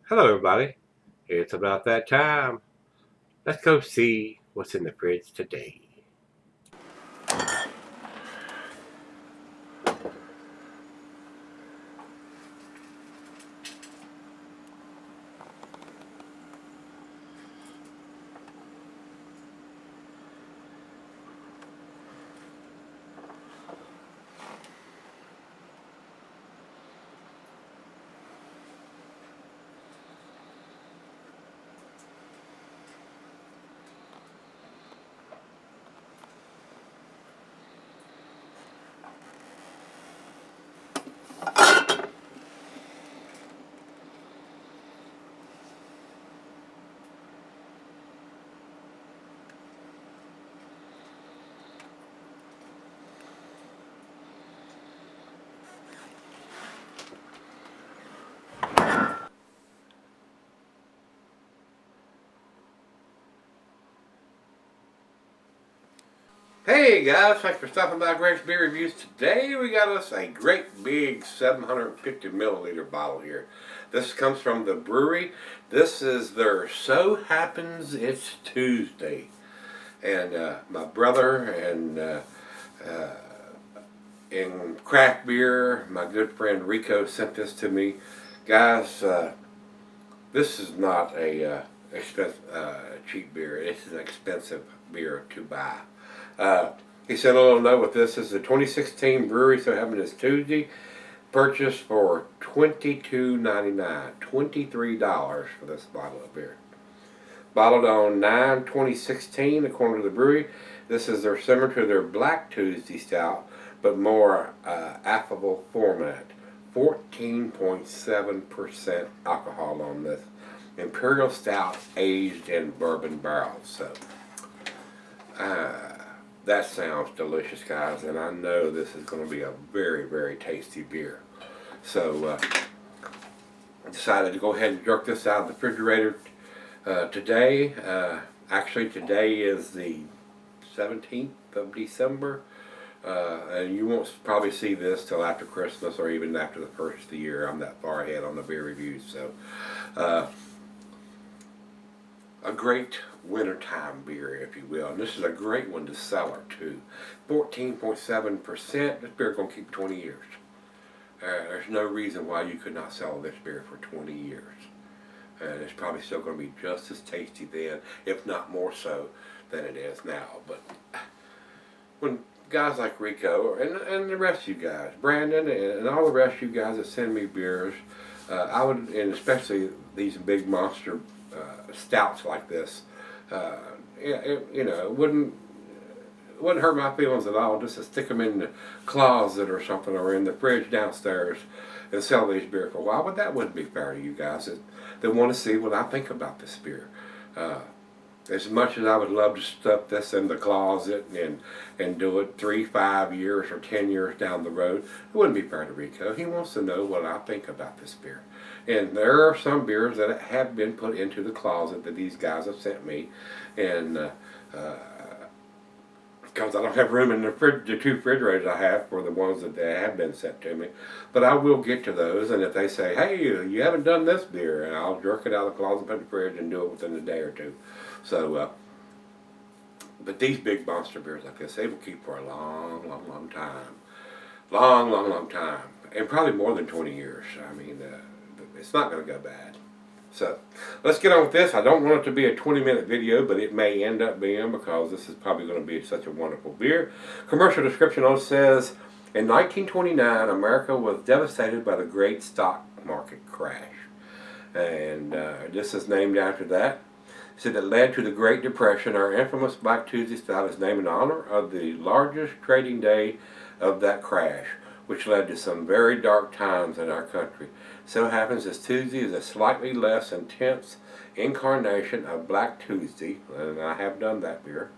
Hello, everybody. It's about that time. Let's go see what's in the fridge today. Hey guys, thanks for stopping by Gregsbeerreviews. Today we got us a great big 750 milliliter bottle here. This comes from the Brewery. This is their So Happens It's Tuesday. And my brother in craft beer, my good friend Rico sent this to me. Guys, this is not a cheap beer. This is an expensive beer to buy. He sent a little note with this. This is a 2016 Brewery, so having this Tuesday. Purchased for $22.99, $23 for this bottle of beer. Bottled on 9/2016, according to the Brewery. This is their similar to their Black Tuesday Stout, but more affable format. 14.7% alcohol on this Imperial Stout aged in bourbon barrels. So that sounds delicious, guys, and I know this is going to be a very, very tasty beer. So I decided to go ahead and jerk this out of the refrigerator today. Actually, today is the 17th of December. And you won't probably see this till after Christmas or even after the first of the year. I'm that far ahead on the beer reviews. So, a great wintertime beer, if you will. And this is a great one to cellar, too. 14.7%. This beer is going to keep 20 years. There's no reason why you could not sell this beer for 20 years. And it's probably still going to be just as tasty then, if not more so, than it is now. But when guys like Rico and the rest of you guys, Brandon and all the rest of you guys that send me beers, I would, and especially these big monster stouts like this, it wouldn't hurt my feelings at all just to stick them in the closet or something, or in the fridge downstairs and sell these beer for a while. But that wouldn't be fair to you guys that want to see what I think about this beer. As much as I would love to stuff this in the closet and do it 3, 5 years or 10 years down the road, it wouldn't be fair to Rico. He wants to know what I think about this beer. And there are some beers that have been put into the closet that these guys have sent me, and because I don't have room in the 2 refrigerators I have for the ones that they have been sent to me. But I will get to those, and if they say, hey, you haven't done this beer, and I'll jerk it out of the closet, put it in the fridge, and do it within a day or two. So, but these big monster beers like this, they will keep for a long, long, long time. Long, long, long time. And probably more than 20 years. I mean, it's not going to go bad. So, let's get on with this. I don't want it to be a 20-minute video, but it may end up being, because this is probably going to be such a wonderful beer. Commercial description on it says, in 1929, America was devastated by the great stock market crash. And this is named after that. It said it led to the Great Depression. Our infamous Black Tuesday Stout is named in honor of the largest trading day of that crash, which led to some very dark times in our country. So happens this Tuesday is a slightly less intense incarnation of Black Tuesday, and I have done that beer,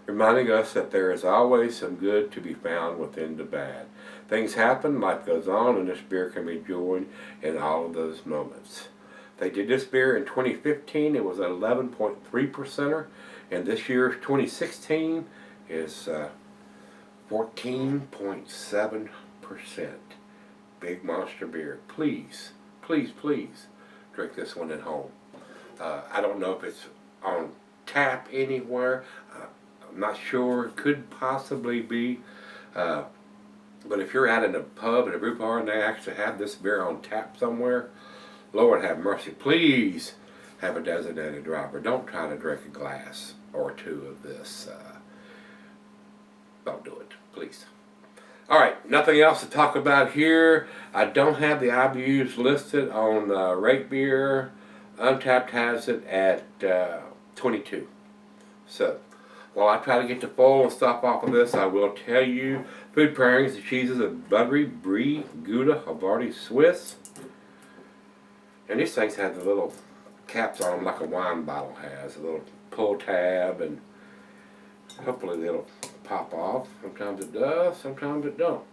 reminding us that there is always some good to be found within the bad. Things happen, life goes on, and this beer can be enjoyed in all of those moments. They did this beer in 2015. It was an 11.3%er, and this year's 2016 is 14.7%. Big monster beer. Please, please, please drink this one at home. I don't know if it's on tap anywhere. I'm not sure. It could possibly be. But if you're out in a pub and a brew bar and they actually have this beer on tap somewhere, Lord have mercy, please have a designated driver. Don't try to drink a glass or two of this. Don't do it, please. Alright, nothing else to talk about here. I don't have the IBUs listed on Rate Beer. Untapped has it at 22. So, while I try to get the foil and stuff off of this, I will tell you food pairings, the cheeses of Brewery, Brie, Gouda, Havarti, Swiss. And these things have the little caps on them like a wine bottle has, a little pull tab, and hopefully they'll pop off. Sometimes it does, sometimes it don't.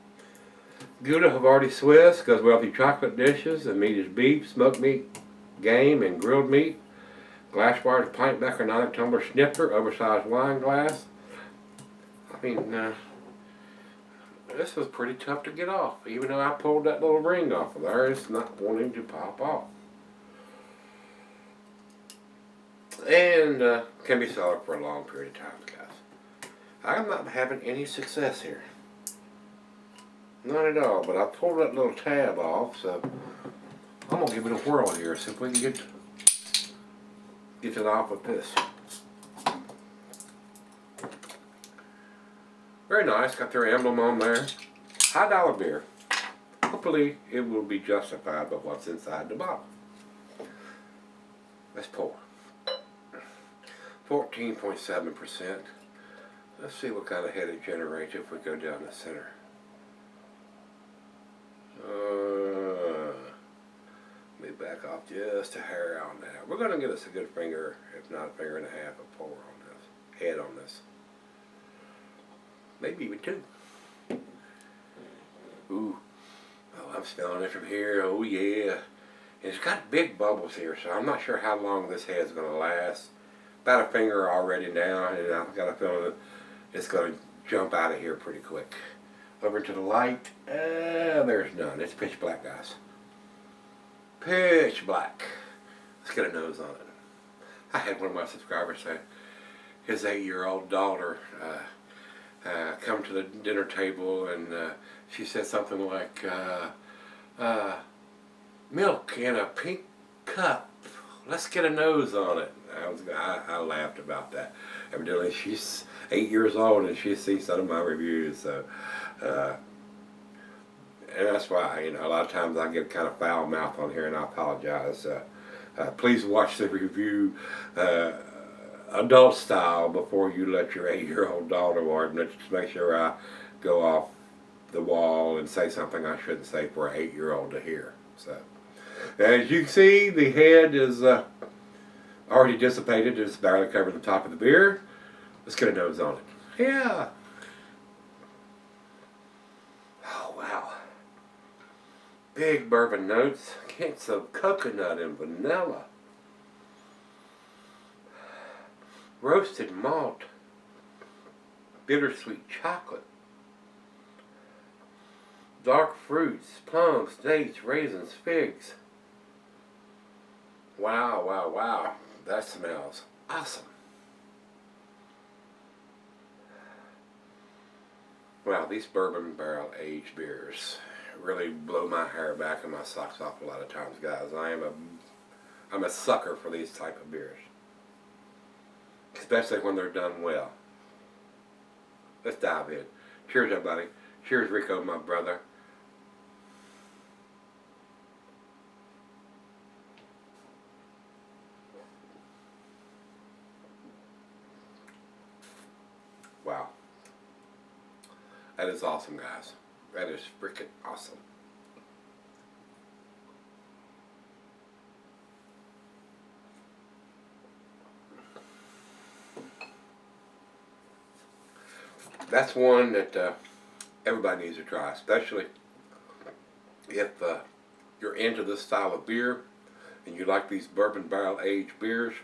Gouda, Havarti, Swiss goes well with your chocolate dishes. The meat is beef, smoked meat, game, and grilled meat. Glassware, pint becker, 9 tumbler snifter, oversized wine glass. I mean, this was pretty tough to get off. Even though I pulled that little ring off of there, it's not wanting to pop off. And can be sold for a long period of time, guys. I'm not having any success here. Not at all, but I pulled that little tab off, so I'm going to give it a whirl here, see if we can get it off with this. Very nice, got their emblem on there. High dollar beer. Hopefully it will be justified by what's inside the bottle. Let's pour. 14.7%. Let's see what kind of head it generates if we go down the center. Let me back off just a hair on that. We're going to get us a good finger, if not a finger and a half, of pour on this, head on this. Maybe even 2. Ooh. Oh, I'm smelling it from here. Oh, yeah. And it's got big bubbles here, so I'm not sure how long this head's going to last. About a finger already now, and I've got a feeling that it's going to jump out of here pretty quick. Over to the light. There's none. It's pitch black, guys. Pitch black. Let's get a nose on it. I had one of my subscribers say his 8-year-old daughter come to the dinner table, and she said something like, milk in a pink cup. Let's get a nose on it. I laughed about that. Evidently, she's 8 years old and she's seen some of my reviews. So, and that's why, you know, a lot of times I get kind of foul mouth on here, and I apologize. Please watch the review adult style before you let your 8-year-old daughter watch. Just make sure I go off the wall and say something I shouldn't say for an 8-year-old to hear. So, as you can see, the head is already dissipated. It's barely covered the top of the beer. Let's get a nose on it. Yeah. Oh, wow. Big bourbon notes. Hints of coconut and vanilla. Roasted malt. Bittersweet chocolate. Dark fruits, plums, dates, raisins, figs. Wow, wow, wow. That smells awesome. Wow, these bourbon barrel aged beers really blow my hair back and my socks off a lot of times, guys. I'm a sucker for these type of beers, especially when they're done well. Let's dive in. Cheers, everybody. Cheers, Rico, my brother. Wow. That is awesome, guys. That is freaking awesome. That's one that everybody needs to try, especially if you're into this style of beer and you like these bourbon barrel aged beers.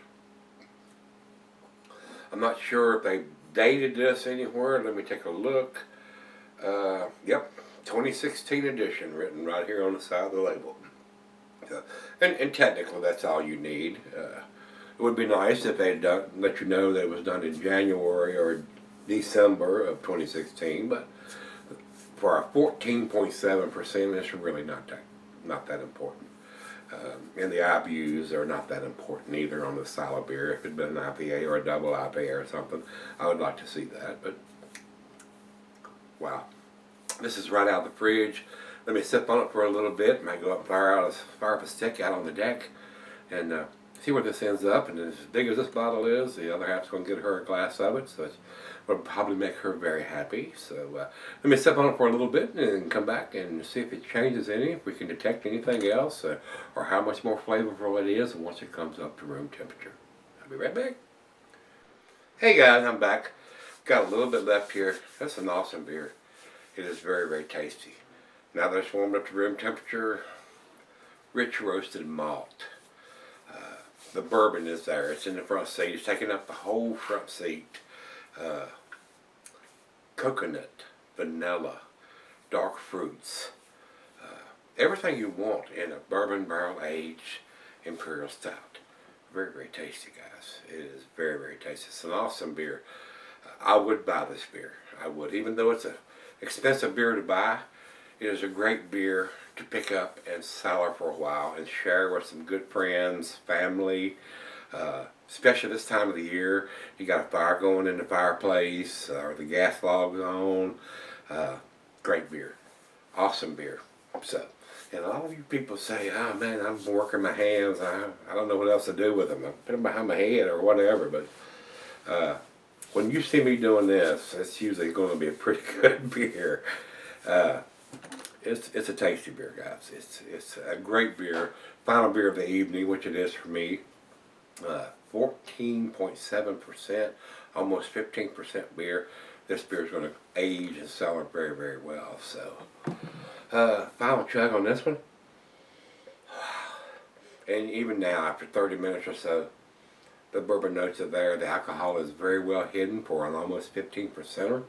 I'm not sure if they dated this anywhere. Let me take a look. Yep, 2016 edition, written right here on the side of the label. So, and technically, that's all you need. It would be nice if they'd let you know that it was done in January or December of 2016, but for a 14.7%, it's really not that important. And the IBUs are not that important either on the style of beer. If it had been an IPA or a double IPA or something, I would like to see that. But wow, this is right out of the fridge. Let me sip on it for a little bit, and I go up and fire up a stick out on the deck, and see where this ends up. And as big as this bottle is, the other half's going to get her a glass of it, so it will probably make her very happy. So let me sip on it for a little bit and come back and see if it changes any, if we can detect anything else, or how much more flavorful it is once it comes up to room temperature. I'll be right back. Hey guys, I'm back. Got a little bit left here. That's an awesome beer. It is very, very tasty. Now that it's warmed up to room temperature, rich roasted malt. The bourbon is there. It's in the front seat. It's taking up the whole front seat. Coconut, vanilla, dark fruits. Everything you want in a bourbon barrel aged Imperial Stout. Very, very tasty, guys. It is very, very tasty. It's an awesome beer. I would buy this beer. I would. Even though it's an expensive beer to buy, it is a great beer to pick up and cellar for a while and share with some good friends, family, especially this time of the year. You got a fire going in the fireplace or the gas log's on. Great beer. Awesome beer. So, and a lot of you people say, oh man, I'm working my hands. I don't know what else to do with them. I put them behind my head or whatever. But when you see me doing this, it's usually going to be a pretty good beer. It's a tasty beer, guys. It's a great beer. Final beer of the evening, which it is for me. 14.7%, almost 15% beer. This beer is going to age and cellar very, very well. So, final chug on this one. And even now, after 30 minutes or so, the bourbon notes are there. The alcohol is very well hidden for an almost 15%er.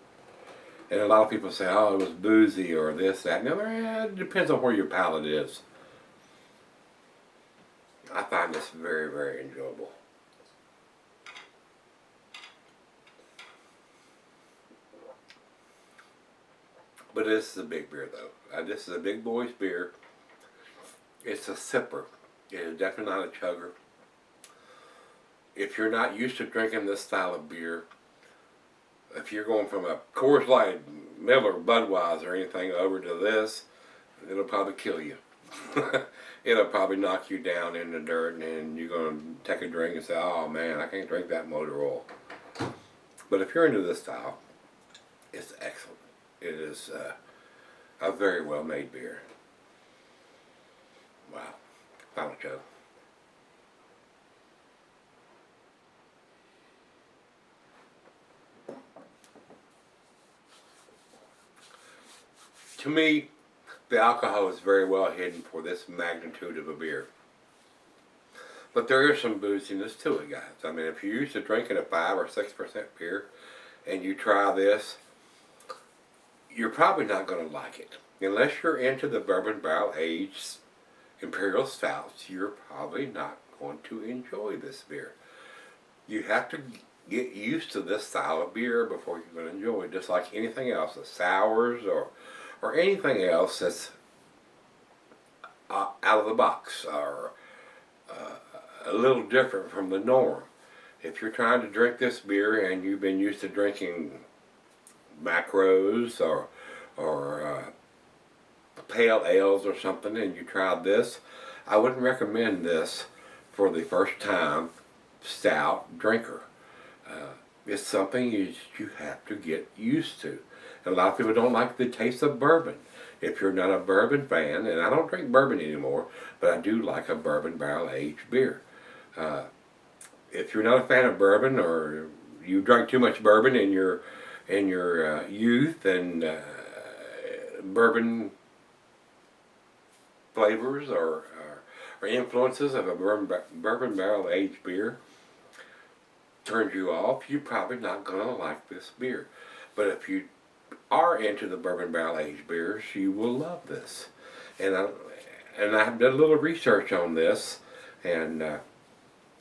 And a lot of people say, oh, it was boozy or this, that. No, it depends on where your palate is. I find this very, very enjoyable. But this is a big beer, though. This is a big boy's beer. It's a sipper. It is definitely not a chugger. If you're not used to drinking this style of beer, if you're going from a Coors Light, Miller, Budweiser, or anything over to this, it'll probably kill you. It'll probably knock you down in the dirt, and you're going to take a drink and say, oh man, I can't drink that motor oil. But if you're into this style, it's excellent. It is a very well made beer. Wow. Final chug. To me, the alcohol is very well hidden for this magnitude of a beer. But there is some booziness to it, guys. I mean, if you're used to drinking a 5 or 6% beer and you try this, you're probably not going to like it. Unless you're into the bourbon barrel aged Imperial Stouts, you're probably not going to enjoy this beer. You have to get used to this style of beer before you're going to enjoy it, just like anything else, the sours or anything else that's out of the box or a little different from the norm. If you're trying to drink this beer and you've been used to drinking macros or pale ales or something, and you tried this, I wouldn't recommend this for the first time stout drinker. It's something you have to get used to. And a lot of people don't like the taste of bourbon. If you're not a bourbon fan, and I don't drink bourbon anymore, but I do like a bourbon barrel aged beer. If you're not a fan of bourbon, or you drank too much bourbon in your youth, and bourbon flavors or influences of a bourbon barrel aged beer turns you off, you're probably not going to like this beer. But if you are into the bourbon barrel aged beers, you will love this. And and I did a little research on this and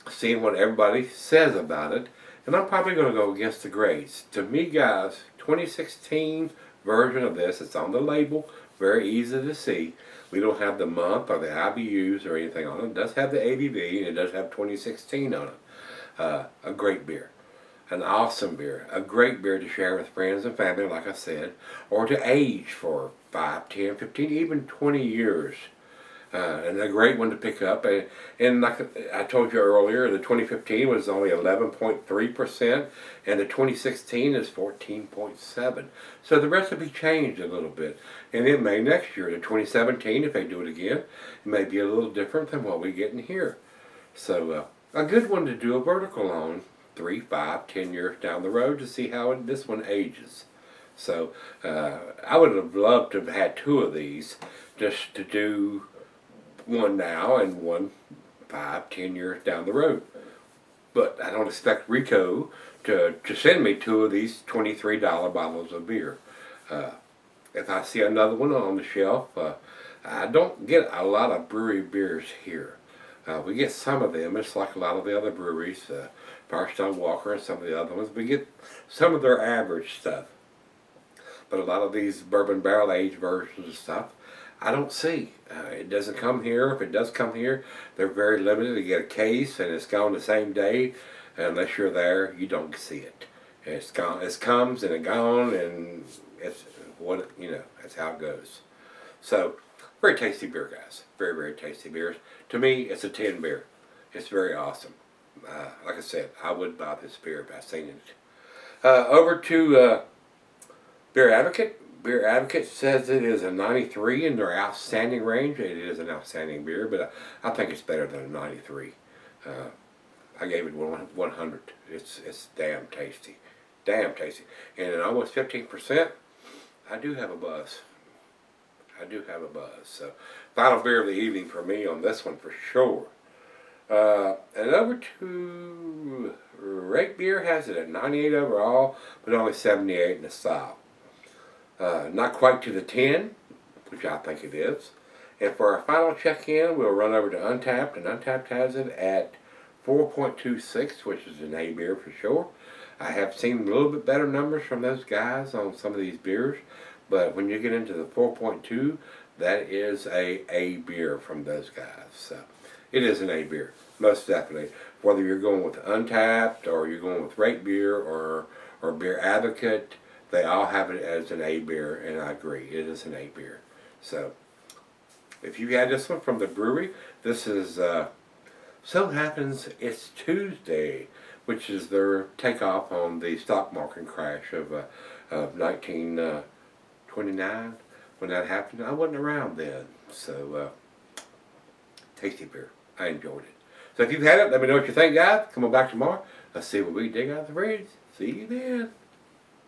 seeing what everybody says about it. And I'm probably going to go against the grades. To me, guys, 2016 version of this, it's on the label, very easy to see. We don't have the month or the IBUs or anything on it. It does have the ABV, and it does have 2016 on it. A great beer. An awesome beer. A great beer to share with friends and family, like I said, or to age for 5, 10, 15, even 20 years. And a great one to pick up. And like I told you earlier, the 2015 was only 11.3%, and the 2016 is 14.7%. So the recipe changed a little bit. And it may next year, the 2017, if they do it again, it may be a little different than what we get in here. So a good one to do a vertical on 3, 5, 10 years down the road to see how this one ages. So I would have loved to have had 2 of these just to do one now and one 5, 10 years down the road. But I don't expect Rico to send me 2 of these $23 bottles of beer. If I see another one on the shelf, I don't get a lot of brewery beers here. We get some of them. It's like a lot of the other breweries, Firestone Walker and some of the other ones. We get some of their average stuff. But a lot of these bourbon barrel aged versions of stuff, I don't see. It doesn't come here. If it does come here, they're very limited. You get a case and it's gone the same day. Unless you're there, you don't see it. It's gone. It comes and it's gone, and it's what that's how it goes. So, very tasty beer, guys. Very, very tasty beers. To me, it's a 10 beer. It's very awesome. Like I said, I would buy this beer if I seen it. Over to Beer Advocate. Beer Advocate says it is a 93 in their outstanding range. It is an outstanding beer, but I think it's better than a 93. I gave it 100. It's damn tasty. Damn tasty. And at almost 15%, I do have a buzz. I do have a buzz. So, final beer of the evening for me on this one for sure. And over to Rate Beer has it at 98 overall, but only 78 in the style. Not quite to the 10, which I think it is. And for our final check-in, we'll run over to Untappd, and Untappd has it at 4.26, which is an A beer for sure. I have seen a little bit better numbers from those guys on some of these beers, but when you get into the 4.2, that is a beer from those guys. So it is an A beer, most definitely. Whether you're going with Untappd or you're going with Rate Beer or Beer Advocate, they all have it as an A beer, and I agree, it is an A beer. So, if you had this one from the brewery, this is, so happens it's Tuesday, which is their takeoff on the stock market crash of 1929. When that happened, I wasn't around then. So, tasty beer. I enjoyed it. So if you've had it, let me know what you think, guys. Come on back tomorrow. Let's see what we dig out of the fridge. See you then.